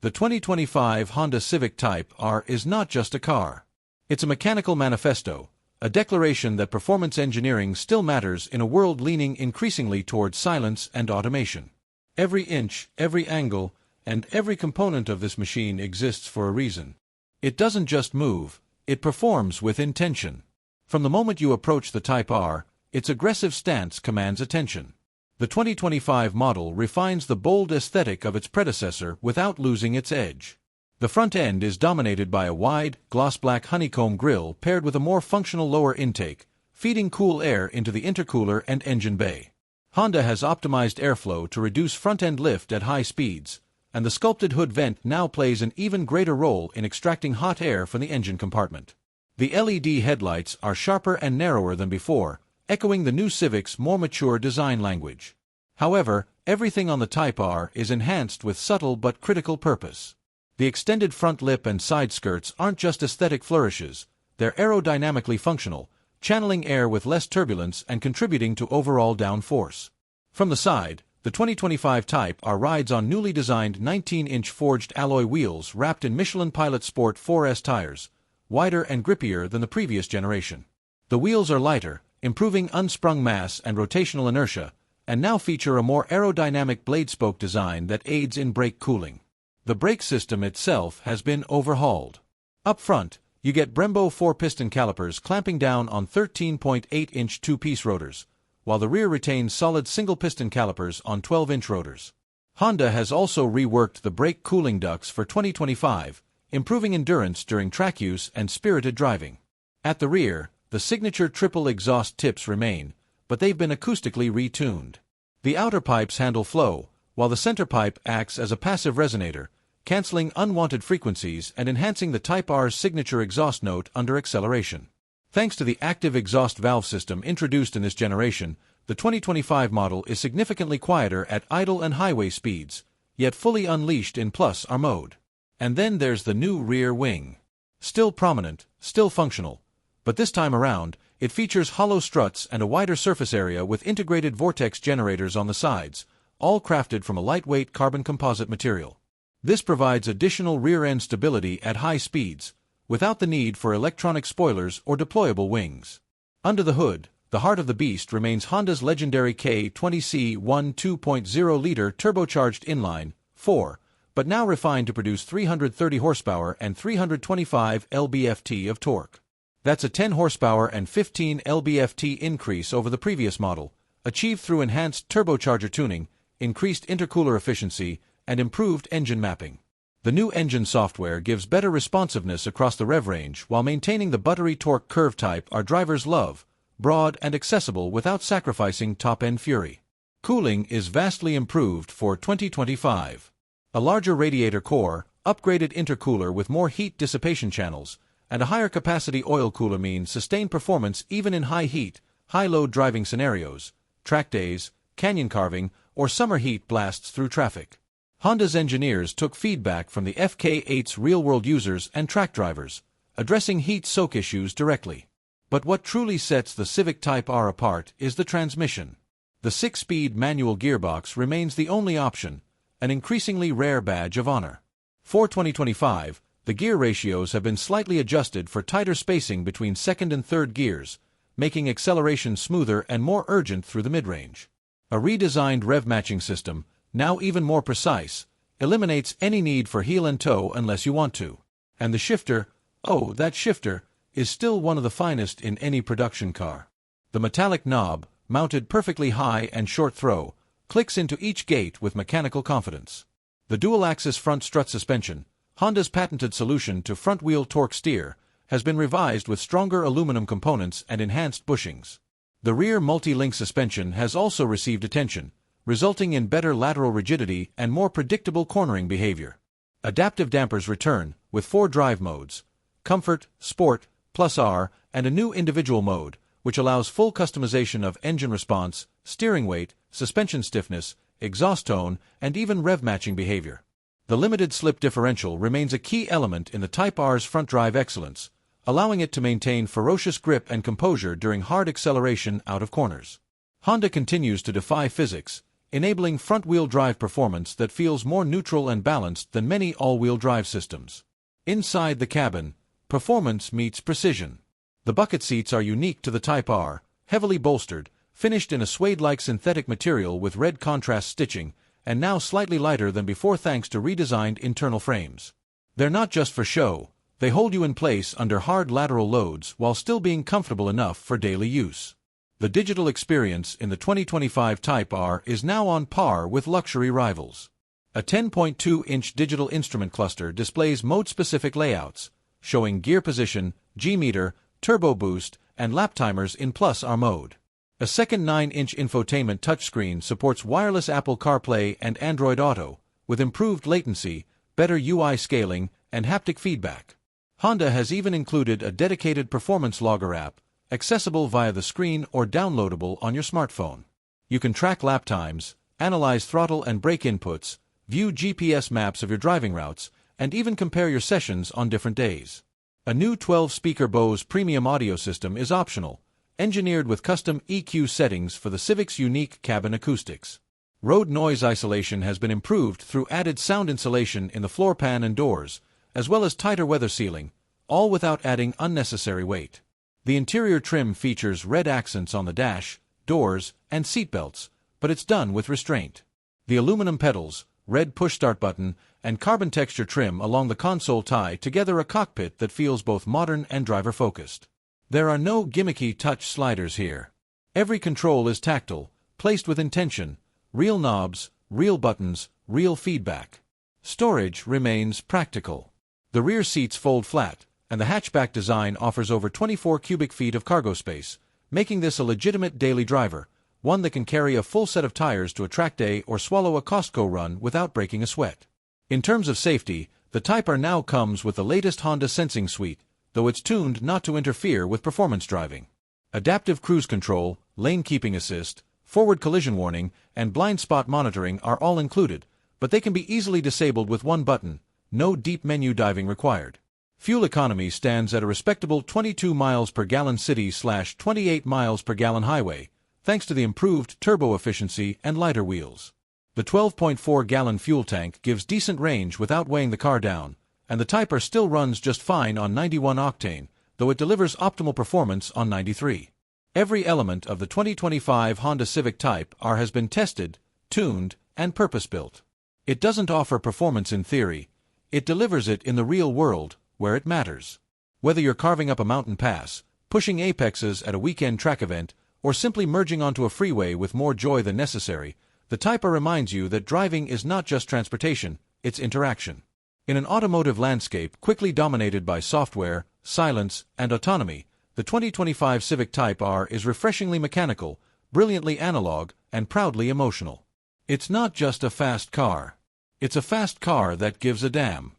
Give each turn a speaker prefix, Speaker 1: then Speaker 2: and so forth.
Speaker 1: The 2025 Honda Civic Type R is not just a car. It's a mechanical manifesto, a declaration that performance engineering still matters in a world leaning increasingly towards silence and automation. Every inch, every angle, and every component of this machine exists for a reason. It doesn't just move, it performs with intention. From the moment you approach the Type R, its aggressive stance commands attention. The 2025 model refines the bold aesthetic of its predecessor without losing its edge. The front end is dominated by a wide, gloss-black honeycomb grille paired with a more functional lower intake, feeding cool air into the intercooler and engine bay. Honda has optimized airflow to reduce front-end lift at high speeds, and the sculpted hood vent now plays an even greater role in extracting hot air from the engine compartment. The LED headlights are sharper and narrower than before, echoing the new Civic's more mature design language. However, everything on the Type R is enhanced with subtle but critical purpose. The extended front lip and side skirts aren't just aesthetic flourishes, they're aerodynamically functional, channeling air with less turbulence and contributing to overall downforce. From the side, the 2025 Type R rides on newly designed 19-inch forged alloy wheels wrapped in Michelin Pilot Sport 4S tires, wider and grippier than the previous generation. The wheels are lighter, improving unsprung mass and rotational inertia, and now feature a more aerodynamic blade spoke design that aids in brake cooling. The brake system itself has been overhauled. Up front, you get Brembo 4-piston calipers clamping down on 13.8-inch two-piece rotors, while the rear retains solid single-piston calipers on 12-inch rotors. Honda has also reworked the brake cooling ducts for 2025, improving endurance during track use and spirited driving. At the rear, the signature triple exhaust tips remain, but they've been acoustically retuned. The outer pipes handle flow, while the center pipe acts as a passive resonator, canceling unwanted frequencies and enhancing the Type R's signature exhaust note under acceleration. Thanks to the active exhaust valve system introduced in this generation, the 2025 model is significantly quieter at idle and highway speeds, yet fully unleashed in Plus R mode. And then there's the new rear wing. Still prominent, still functional, but this time around, it features hollow struts and a wider surface area with integrated vortex generators on the sides, all crafted from a lightweight carbon composite material. This provides additional rear-end stability at high speeds, without the need for electronic spoilers or deployable wings. Under the hood, the heart of the beast remains Honda's legendary K20C 2.0-liter turbocharged inline 4, but now refined to produce 330 horsepower and 325 lb-ft of torque. That's a 10 horsepower and 15 lb-ft increase over the previous model, achieved through enhanced turbocharger tuning, increased intercooler efficiency, and improved engine mapping. The new engine software gives better responsiveness across the rev range while maintaining the buttery torque curve type our drivers love, broad and accessible without sacrificing top-end fury. Cooling is vastly improved for 2025. A larger radiator core, upgraded intercooler with more heat dissipation channels, and a higher capacity oil cooler mean sustained performance even in high heat, high-load driving scenarios, track days, canyon carving, or summer heat blasts through traffic. Honda's engineers took feedback from the FK8's real-world users and track drivers, addressing heat soak issues directly. But what truly sets the Civic Type R apart is the transmission. The 6-speed manual gearbox remains the only option, an increasingly rare badge of honor. For 2025, the gear ratios have been slightly adjusted for tighter spacing between second and third gears, making acceleration smoother and more urgent through the mid-range. A redesigned rev matching system, now even more precise, eliminates any need for heel and toe unless you want to. And the shifter, oh, that shifter, is still one of the finest in any production car. The metallic knob, mounted perfectly high and short throw, clicks into each gate with mechanical confidence. The dual-axis front strut suspension, Honda's patented solution to front-wheel torque steer, has been revised with stronger aluminum components and enhanced bushings. The rear multi-link suspension has also received attention, resulting in better lateral rigidity and more predictable cornering behavior. Adaptive dampers return, with 4 drive modes: Comfort, Sport, Plus R, and a new individual mode, which allows full customization of engine response, steering weight, suspension stiffness, exhaust tone, and even rev matching behavior. The limited slip differential remains a key element in the Type R's front drive excellence, allowing it to maintain ferocious grip and composure during hard acceleration out of corners. Honda continues to defy physics, enabling front-wheel drive performance that feels more neutral and balanced than many all-wheel drive systems. Inside the cabin, performance meets precision. The bucket seats are unique to the Type R, heavily bolstered, finished in a suede-like synthetic material with red contrast stitching, and now slightly lighter than before thanks to redesigned internal frames. They're not just for show, they hold you in place under hard lateral loads while still being comfortable enough for daily use. The digital experience in the 2025 Type R is now on par with luxury rivals. A 10.2-inch digital instrument cluster displays mode-specific layouts, showing gear position, G-meter, turbo boost, and lap timers in +R mode. A second 9-inch infotainment touchscreen supports wireless Apple CarPlay and Android Auto, with improved latency, better UI scaling, and haptic feedback. Honda has even included a dedicated performance logger app, accessible via the screen or downloadable on your smartphone. You can track lap times, analyze throttle and brake inputs, view GPS maps of your driving routes, and even compare your sessions on different days. A new 12-speaker Bose premium audio system is optional, engineered with custom EQ settings for the Civic's unique cabin acoustics. Road noise isolation has been improved through added sound insulation in the floor pan and doors, as well as tighter weather sealing, all without adding unnecessary weight. The interior trim features red accents on the dash, doors, and seatbelts, but it's done with restraint. The aluminum pedals, red push-start button, and carbon texture trim along the console tie together a cockpit that feels both modern and driver-focused. There are no gimmicky touch sliders here. Every control is tactile, placed with intention, real knobs, real buttons, real feedback. Storage remains practical. The rear seats fold flat, and the hatchback design offers over 24 cubic feet of cargo space, making this a legitimate daily driver, one that can carry a full set of tires to a track day or swallow a Costco run without breaking a sweat. In terms of safety, the Type R now comes with the latest Honda Sensing Suite, though it's tuned not to interfere with performance driving. Adaptive cruise control, lane keeping assist, forward collision warning, and blind spot monitoring are all included, but they can be easily disabled with one button, no deep menu diving required. Fuel economy stands at a respectable 22 miles per gallon city/28 miles per gallon highway, thanks to the improved turbo efficiency and lighter wheels. The 12.4-gallon fuel tank gives decent range without weighing the car down, and the Type R still runs just fine on 91 octane, though it delivers optimal performance on 93. Every element of the 2025 Honda Civic Type R has been tested, tuned, and purpose-built. It doesn't offer performance in theory, it delivers it in the real world, where it matters. Whether you're carving up a mountain pass, pushing apexes at a weekend track event, or simply merging onto a freeway with more joy than necessary, the Type R reminds you that driving is not just transportation, it's interaction. In an automotive landscape quickly dominated by software, silence, and autonomy, the 2025 Civic Type R is refreshingly mechanical, brilliantly analog, and proudly emotional. It's not just a fast car. It's a fast car that gives a damn.